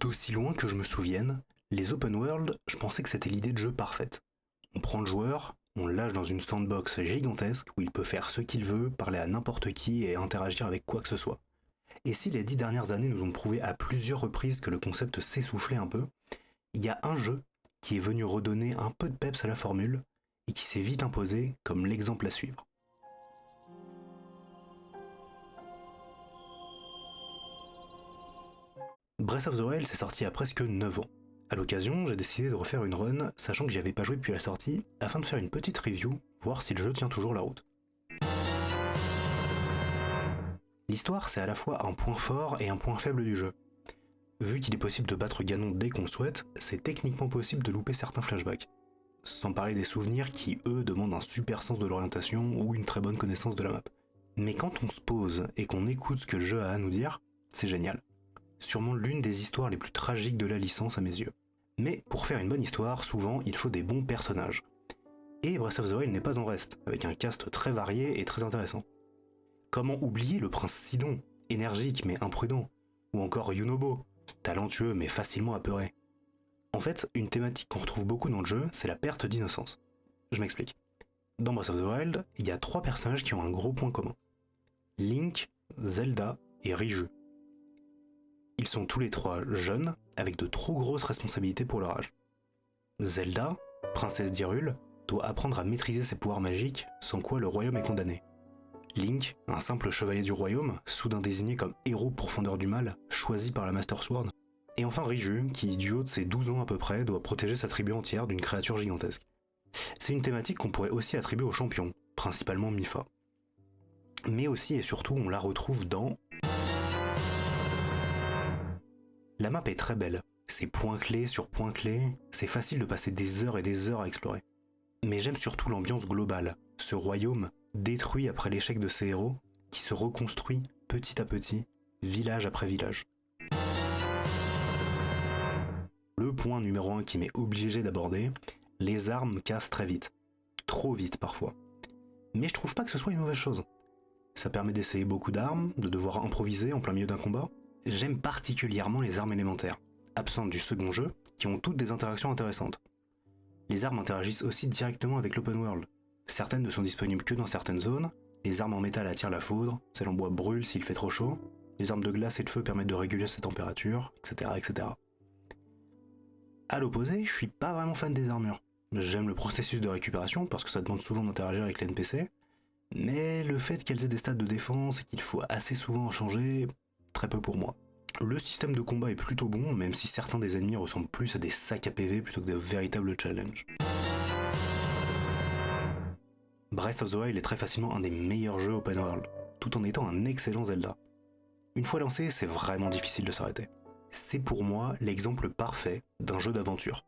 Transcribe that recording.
D'aussi loin que je me souvienne, les open world, je pensais que c'était l'idée de jeu parfaite. On prend le joueur, on le lâche dans une sandbox gigantesque où il peut faire ce qu'il veut, parler à n'importe qui et interagir avec quoi que ce soit. Et si les 10 dernières années nous ont prouvé à plusieurs reprises que le concept s'essoufflait un peu, il y a un jeu qui est venu redonner un peu de peps à la formule et qui s'est vite imposé comme l'exemple à suivre. Breath of the Wild s'est sorti à presque 9 ans. A l'occasion, j'ai décidé de refaire une run, sachant que j'y avais pas joué depuis la sortie, afin de faire une petite review, voir si le jeu tient toujours la route. L'histoire, c'est à la fois un point fort et un point faible du jeu. Vu qu'il est possible de battre Ganon dès qu'on le souhaite, c'est techniquement possible de louper certains flashbacks. Sans parler des souvenirs qui, eux, demandent un super sens de l'orientation ou une très bonne connaissance de la map. Mais quand on se pose et qu'on écoute ce que le jeu a à nous dire, c'est génial. Sûrement l'une des histoires les plus tragiques de la licence à mes yeux. Mais pour faire une bonne histoire, souvent il faut des bons personnages. Et Breath of the Wild n'est pas en reste, avec un cast très varié et très intéressant. Comment oublier le prince Sidon, énergique mais imprudent, ou encore Yunobo, talentueux mais facilement apeuré. En fait, une thématique qu'on retrouve beaucoup dans le jeu, c'est la perte d'innocence. Je m'explique. Dans Breath of the Wild, il y a 3 personnages qui ont un gros point commun. Link, Zelda et Riju. Ils sont tous les 3 jeunes, avec de trop grosses responsabilités pour leur âge. Zelda, princesse d'Hyrule, doit apprendre à maîtriser ses pouvoirs magiques, sans quoi le royaume est condamné. Link, un simple chevalier du royaume, soudain désigné comme héros pourfendeur du mal, choisi par la Master Sword. Et enfin Riju, qui, du haut de ses 12 ans à peu près, doit protéger sa tribu entière d'une créature gigantesque. C'est une thématique qu'on pourrait aussi attribuer aux champions, principalement Mipha. Mais aussi et surtout, on la retrouve dans... La map est très belle, c'est point clé sur point clé, c'est facile de passer des heures et des heures à explorer. Mais j'aime surtout l'ambiance globale, ce royaume détruit après l'échec de ses héros, qui se reconstruit petit à petit, village après village. Le point numéro 1 qui m'est obligé d'aborder, les armes cassent très vite. Trop vite parfois. Mais je trouve pas que ce soit une mauvaise chose. Ça permet d'essayer beaucoup d'armes, de devoir improviser en plein milieu d'un combat. J'aime particulièrement les armes élémentaires, absentes du second jeu, qui ont toutes des interactions intéressantes. Les armes interagissent aussi directement avec l'open world. Certaines ne sont disponibles que dans certaines zones, les armes en métal attirent la foudre, celles en bois brûlent s'il fait trop chaud, les armes de glace et de feu permettent de réguler sa température, etc. etc. A l'opposé, je suis pas vraiment fan des armures. J'aime le processus de récupération parce que ça demande souvent d'interagir avec les NPC, mais le fait qu'elles aient des stats de défense et qu'il faut assez souvent en changer, très peu pour moi. Le système de combat est plutôt bon, même si certains des ennemis ressemblent plus à des sacs à PV plutôt que de véritables challenges. Breath of the Wild est très facilement un des meilleurs jeux open world, tout en étant un excellent Zelda. Une fois lancé, c'est vraiment difficile de s'arrêter. C'est pour moi l'exemple parfait d'un jeu d'aventure.